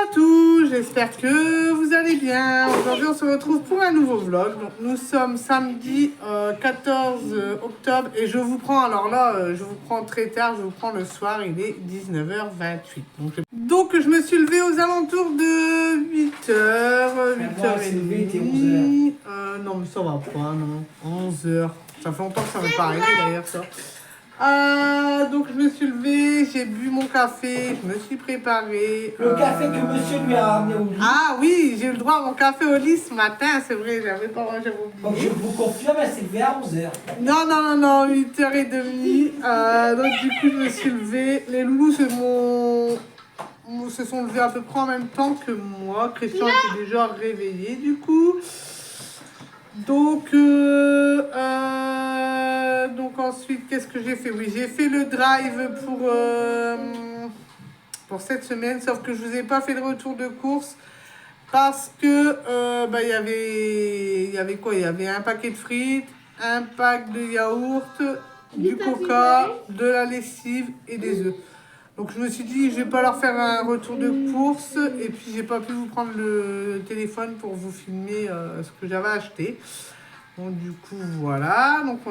à tous, j'espère que vous allez bien. Aujourd'hui on se retrouve pour un nouveau vlog. Donc, nous sommes samedi 14 octobre et je vous prends, alors là je vous prends très tard, je vous prends le soir, il est 19h28. Donc je me suis levée aux alentours de 8h, 8h30. Non mais ça va pas, non, 11h. Ça fait longtemps que ça m'est pas arrivé d'ailleurs ça. Donc je me suis levée, j'ai bu mon café, je me suis préparée. Le café que monsieur lui a ramené au lit. Ah oui, j'ai eu le droit à mon café au lit ce matin, c'est vrai, j'avais oublié. Donc je vous confirme, elle s'est levée à 11h. Non, 8h30. Donc du coup, je me suis levée. Les loulous se sont levés à peu près en même temps que moi. Christian était déjà réveillé du coup. Donc ensuite, qu'est-ce que j'ai fait? Oui, j'ai fait le drive pour cette semaine, sauf que je vous ai pas fait le retour de course parce que il y avait quoi? Il y avait un paquet de frites, un pack de yaourt, du coca, de la lessive et des œufs. Donc je me suis dit, je vais pas leur faire un retour de course et puis j'ai pas pu vous prendre le téléphone pour vous filmer ce que j'avais acheté. Donc du coup voilà, donc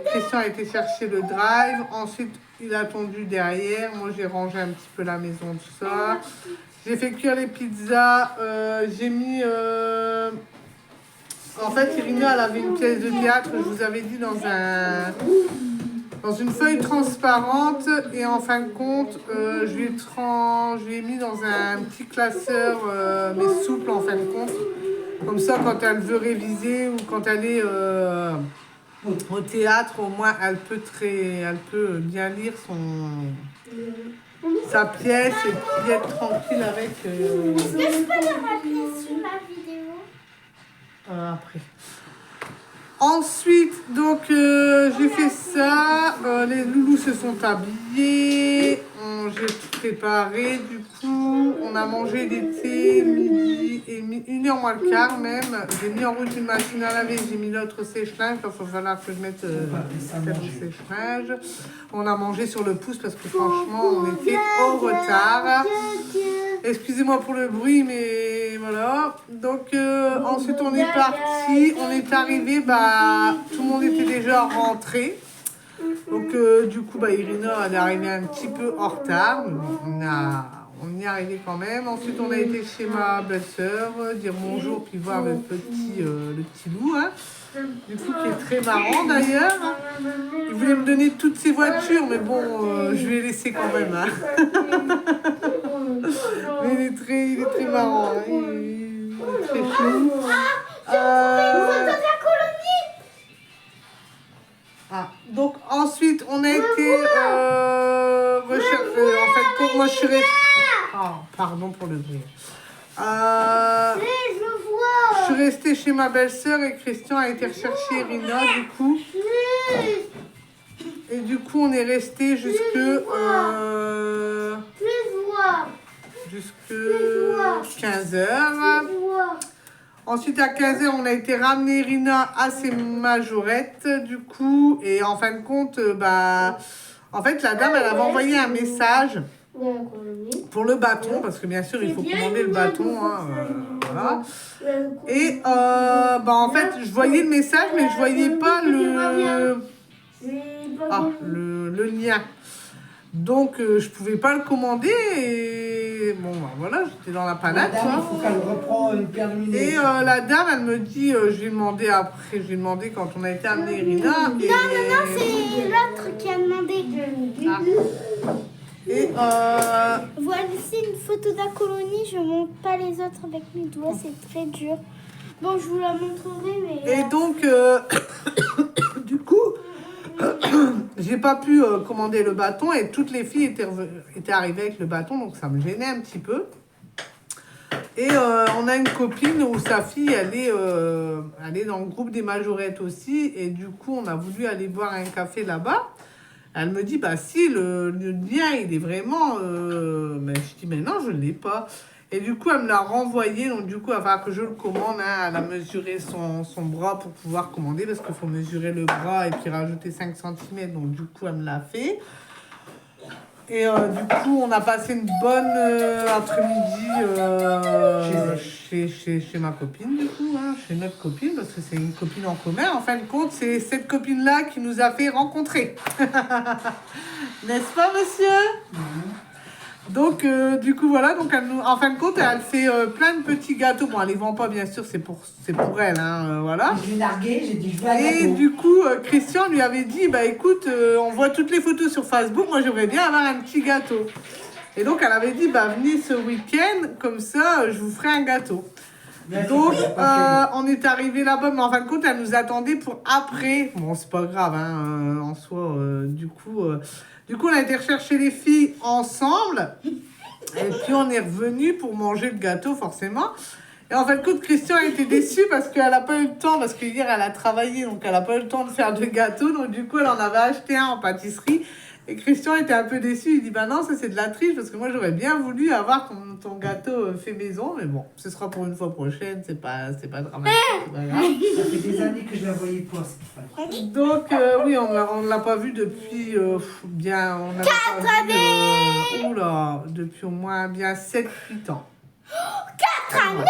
Christian a été chercher le drive, ensuite il a attendu derrière, moi j'ai rangé un petit peu la maison, tout ça. J'ai fait cuire les pizzas, j'ai mis... En fait Irina elle avait une pièce de théâtre, je vous avais dit, dans une feuille transparente et en fin de compte, je lui ai mis dans un petit classeur, mais souple en fin de compte. Comme ça, quand elle veut réviser ou quand elle est au théâtre, au moins, elle peut bien lire sa pièce et puis être tranquille avec... Est-ce que je peux le rappeler sur la vidéo? Après. Ensuite, donc, j'ai fait ça. Les loulous se sont habillés. J'ai tout préparé. Du coup, on a mangé des thés midi et 1h moins le quart même. J'ai mis en route une machine à laver. J'ai mis l'autre sèche-linge. Il va falloir que je mette celle au sèche-linge. On a mangé sur le pouce parce que franchement, on était au retard. Excusez-moi pour le bruit, mais voilà. Donc ensuite on est parti, on est arrivé, tout le monde était déjà rentré. Donc du coup Irina elle est arrivée un petit peu en retard, mais bon, on y est arrivé quand même. Ensuite on a été chez ma belle-sœur, dire bonjour puis voir le petit loup, hein. Du coup qui est très marrant d'ailleurs. Il voulait me donner toutes ses voitures, mais bon je lui ai laissé quand même, hein. Mais il est très marrant, hein. Il est très chou. Donc ensuite on a été rechercher. En fait, moi je suis restée. Oh, pardon pour le bruit. Je suis restée chez ma belle-sœur et Christian a été rechercher Irina du coup. Et du coup on est resté jusque 15h. Ensuite, à 15h, on a été ramener Irina à ses majorettes, du coup. Et en fin de compte, en fait, la dame, elle avait envoyé un message pour le bâton, parce que bien sûr, il faut commander le bâton, hein, voilà. Et, en fait, je voyais le message, mais je voyais pas le lien. Donc, je pouvais pas le commander et bon, voilà, j'étais dans la panade. Il faut qu'elle reprend une paire de minutes. Et la dame, elle me dit, je lui ai demandé après, quand on a été amené Irina. Non, c'est l'autre qui a demandé. Et voici une photo d'Acolonie, je monte pas les autres avec mes doigts, c'est très dur. Bon, je vous la montrerai, mais... Et donc, du coup... j'ai pas pu commander le bâton et toutes les filles étaient arrivées avec le bâton, donc ça me gênait un petit peu. Et on a une copine où sa fille, elle est dans le groupe des majorettes aussi, et du coup on a voulu aller boire un café là-bas. Elle me dit, si, le lien il est vraiment... Mais je dis, mais non, je ne l'ai pas. Et du coup, elle me l'a renvoyé. Donc, du coup, il va falloir que je le commande, hein. Elle a mesuré son bras pour pouvoir commander parce qu'il faut mesurer le bras et puis rajouter 5 cm. Donc, du coup, elle me l'a fait. Et du coup, on a passé une bonne après-midi chez ma copine, du coup, hein, chez notre copine, parce que c'est une copine en commun. En fin de compte, c'est cette copine-là qui nous a fait rencontrer. N'est-ce pas, monsieur? Donc, du coup, voilà. Donc, en fin de compte, elle fait plein de petits gâteaux. Bon, elle les vend pas, bien sûr, c'est pour elle, hein, voilà. Je l'ai nargué, j'ai dit je veux un Et gâteau. du coup, Christian lui avait dit, bah écoute, on voit toutes les photos sur Facebook, moi j'aimerais bien avoir un petit gâteau. Et donc elle avait dit, bah venez ce week-end, comme ça je vous ferai un gâteau. Mais Donc c'est pas on est arrivé là-bas, mais en fin de compte elle nous attendait pour après. Bon, c'est pas grave, hein, en soi, du coup on a été rechercher les filles ensemble. Et puis on est revenu pour manger le gâteau forcément. Et en fin de compte, Christian a été déçu parce qu'elle n'a pas eu le temps, parce que hier elle a travaillé, donc elle n'a pas eu le temps de faire de gâteau. Donc du coup, elle en avait acheté un en pâtisserie. Et Christian était un peu déçu. Il dit, bah non, ça c'est de la triche, parce que moi j'aurais bien voulu avoir ton gâteau fait maison. Mais bon, ce sera pour une fois prochaine, c'est pas dramatique, c'est pas grave. Ça fait des années que je la voyais pas, cette femme. Donc oui, on ne l'a pas vu depuis bien... On 4 années oula, depuis au moins bien 7-8 ans. 4 années.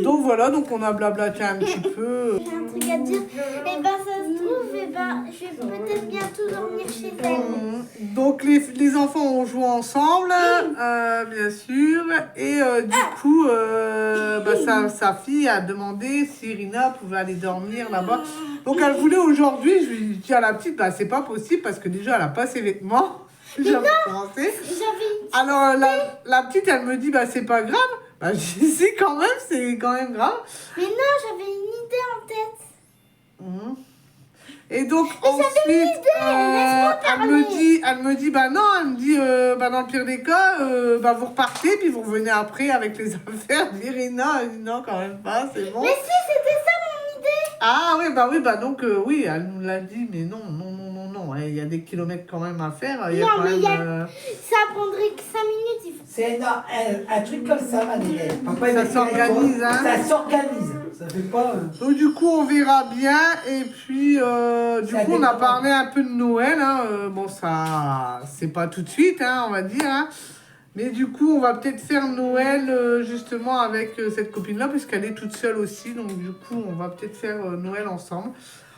Donc voilà, donc on a blablaté un petit peu. J'ai un truc à dire. Et ben ça se trouve, et ben je vais peut-être bientôt dormir chez elle. Donc les enfants ont joué ensemble, bien sûr. Et du coup, sa fille a demandé si Irina pouvait aller dormir là-bas. Donc elle voulait aujourd'hui, je lui ai dit à la petite, bah c'est pas possible parce que déjà elle a pas ses vêtements. J'avais commencé. Alors la petite, elle me dit, bah c'est pas grave. Bah, je dis quand même, c'est quand même grave. Mais non, j'avais une idée en tête. Et donc ensuite, elle me dit, bah non, elle me dit, bah dans le pire des cas, bah vous repartez, puis vous revenez après avec les affaires d'Irina. Elle dit non, quand même pas, c'est bon. Mais si, c'était ça mon idée. Ah oui, bah donc oui, elle nous l'a dit, mais non, il y a des kilomètres quand même à faire. Il y a Non, quand mais même, ça prendrait que 5 minutes. C'est un truc comme ça, Madeleine. Papa, Ça s'organise, hein. Ça s'organise. Ça fait pas... Donc du coup on verra bien et puis du coup on a parlé un peu de Noël, hein. Bon ça c'est pas tout de suite, hein, on va dire, hein. Mais du coup on va peut-être faire Noël justement avec cette copine là puisqu'elle est toute seule aussi, donc du coup on va peut-être faire Noël ensemble.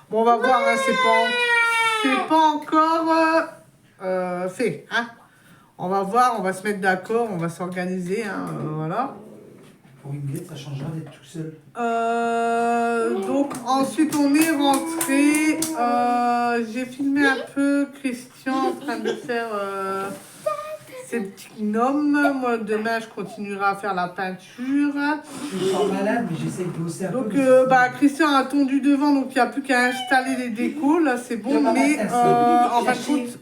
Bon on va voir, hein, c'est pas encore fait, hein. On va voir, on va se mettre d'accord, on va s'organiser, hein, voilà. Pour une ça changera d'être tout seul. Donc ensuite on est rentré. J'ai filmé un peu Christian en train de faire ses petits gnomes. Moi demain je continuerai à faire la peinture. Je suis pas malade, mais j'essaie de bosser un peu. Donc Christian a tondu devant, donc il n'y a plus qu'à installer les décos. Là c'est bon, mais en fin de compte,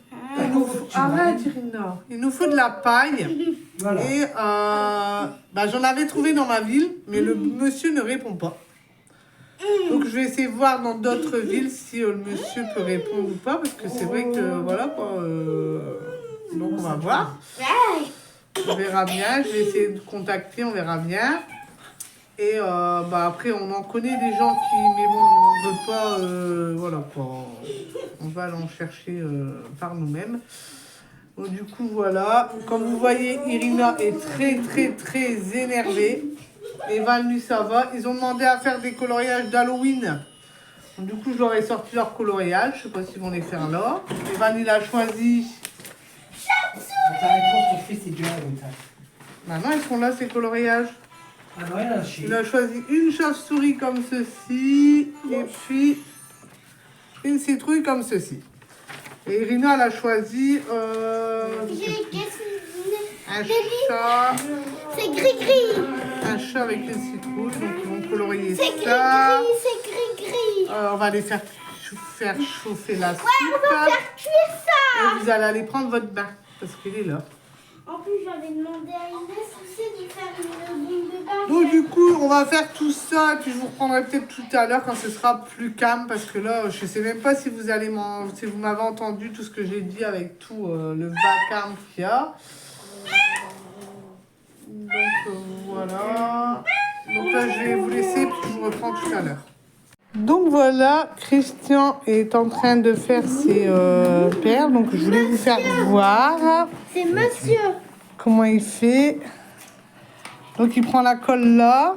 arrête Irina, il nous faut de la paille. Voilà. Et j'en avais trouvé dans ma ville, mais le monsieur ne répond pas. Donc je vais essayer de voir dans d'autres villes si le monsieur peut répondre ou pas, parce que c'est vrai que voilà quoi. Donc on va voir. On verra bien. Je vais essayer de contacter, on verra bien. Et après on en connaît des gens qui, mais bon, on veut pas, voilà quoi. On va aller en chercher par nous-mêmes. Donc du coup voilà, comme vous voyez, Irina est très énervée. Et Val, lui, ça va. Ils ont demandé à faire des coloriages d'Halloween. Donc du coup, je leur ai sorti leur coloriage. Je sais pas s'ils vont les faire là. Et Val, il a choisi... Ta réponse, ton fils, c'est du Halloween. Maintenant, ils sont là, ces coloriages. Ah non, il a chier. Il a choisi une chauve-souris comme ceci. Et puis, une citrouille comme ceci. Et Irina, elle a choisi... un chat. C'est gris-gris. Un chat avec une citrouille. Donc, ils vont colorier C'est ça. gris-gris, c'est gris-gris. On va les faire chauffer la soupe. On va faire cuire ça. Et vous allez aller prendre votre bain. Parce qu'il est là. En plus, j'avais demandé à Inès aussi de faire une bombe de bain. Donc du coup, on va faire tout ça. Et puis je vous reprendrai peut-être tout à l'heure quand ce sera plus calme. Parce que là, je sais même pas si vous allez si vous m'avez entendu tout ce que j'ai dit avec tout le vacarme qu'il y a. Donc voilà. Donc là, je vais vous laisser. Puis je vous reprends tout à l'heure. Donc voilà, Christian est en train de faire ses perles. Donc je voulais vous faire voir C'est monsieur. comment il fait. Donc il prend la colle là.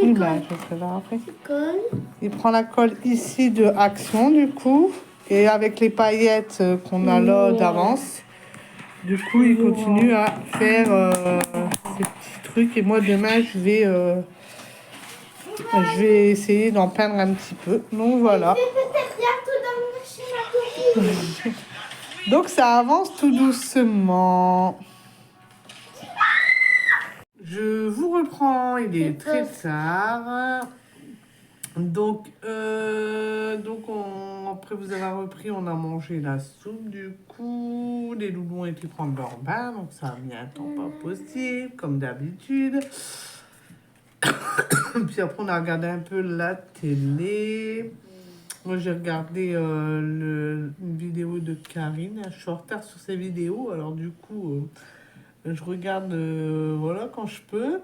Oui, bah, je vais faire après. Colle. Il prend la colle ici de Action du coup. Et avec les paillettes qu'on a là d'avance. Du coup, il continue à faire ces petits trucs. Et moi, demain, je vais essayer d'en peindre un petit peu. Donc, voilà. Je vais peut-être bientôt dormir chez ma copine. Donc, ça avance tout doucement. Je vous reprends. Il est très tard. Donc, après vous avoir repris, on a mangé la soupe du coup. Les loulous ont été prendre leur bain, donc ça a mis un temps pas possible, comme d'habitude. Puis après, on a regardé un peu la télé. Moi, j'ai regardé une vidéo de Karine. Je suis en retard sur ses vidéos, alors du coup, je regarde voilà, quand je peux.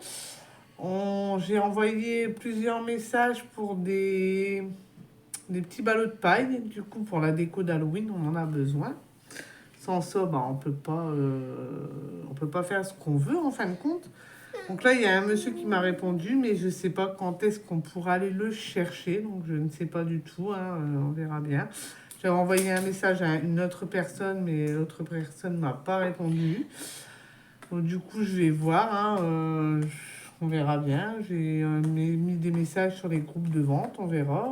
J'ai envoyé plusieurs messages pour des petits ballots de paille. Du coup, pour la déco d'Halloween, on en a besoin. Sans ça, bah, on peut pas faire ce qu'on veut en fin de compte. Donc là, il y a un monsieur qui m'a répondu, mais je ne sais pas quand est-ce qu'on pourra aller le chercher. Donc je ne sais pas du tout, hein, on verra bien. J'ai envoyé un message à une autre personne, mais l'autre personne ne m'a pas répondu. Donc, du coup, je vais voir, hein, on verra bien. J'ai mis des messages sur les groupes de vente, on verra.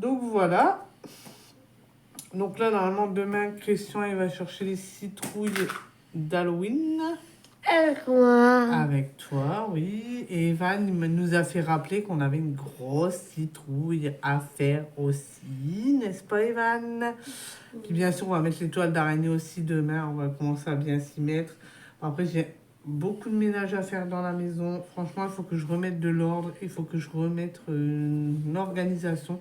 Donc voilà. Donc là, normalement, demain, Christian, il va chercher les citrouilles d'Halloween. Avec moi. Avec toi, oui. Et Evan nous a fait rappeler qu'on avait une grosse citrouille à faire aussi, n'est-ce pas, Evan? Puis bien sûr, on va mettre les toiles d'araignée aussi demain. On va commencer à bien s'y mettre. Après, j'ai beaucoup de ménage à faire dans la maison. Franchement, il faut que je remette de l'ordre. Il faut que je remette une organisation.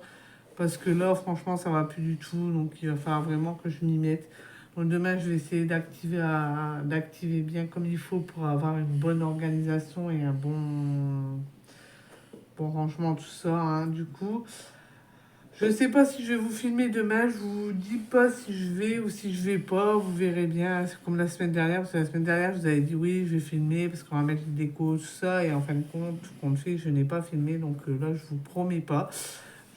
Parce que là, franchement, ça va plus du tout. Donc, il va falloir vraiment que je m'y mette. Donc, demain, je vais essayer d'activer bien comme il faut pour avoir une bonne organisation et un bon rangement, tout ça, hein, du coup. Je ne sais pas si je vais vous filmer demain. Je vous dis pas si je vais ou si je vais pas. Vous verrez bien. C'est comme la semaine dernière. Parce que la semaine dernière, je vous avais dit oui, je vais filmer parce qu'on va mettre les décos, tout ça. Et en fin de compte, compte fait, je n'ai pas filmé. Donc là, je vous promets pas.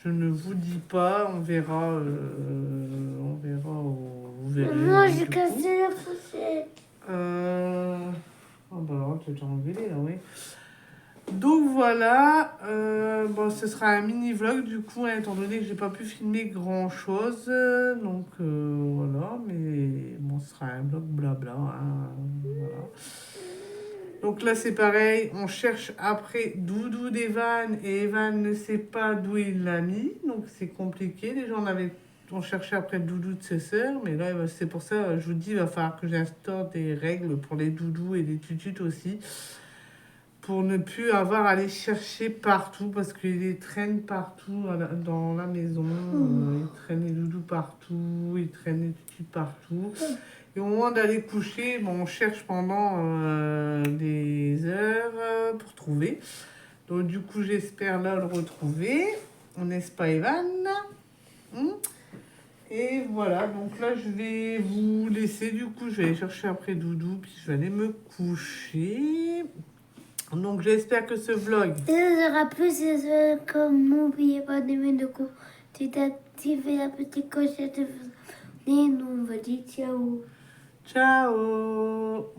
Je ne vous dis pas, on verra, vous verrez. Moi, j'ai cassé la fourchette. Oh bah alors, tu vas enlever là, oui. Donc voilà, bon, ce sera un mini vlog du coup, hein, étant donné que j'ai pas pu filmer grand chose. Donc voilà, mais bon, ce sera un vlog blabla. Hein, voilà. Donc là, c'est pareil, on cherche après Doudou d'Evan et Evan ne sait pas d'où il l'a mis. Donc c'est compliqué. Déjà, on cherchait après le doudou de ses sœurs, mais là, c'est pour ça, je vous dis, il va falloir que j'instaure des règles pour les doudous et les tututes aussi. Pour ne plus avoir à les chercher partout, parce qu'ils les traînent partout dans la maison. Ils traînent les doudous partout, ils traînent les tututes partout. Et au moment d'aller coucher, bon, on cherche pendant des heures pour trouver. Donc du coup, j'espère là le retrouver. N'est-ce pas, Evan? Et voilà, donc là, je vais vous laisser. Du coup, je vais aller chercher après Doudou, puis je vais aller me coucher. Donc j'espère que ce vlog... Et ça sera plus comme n'oubliez pas d'aimer de d'activer la petite clochette. Et nous on va dire ciao. Ciao!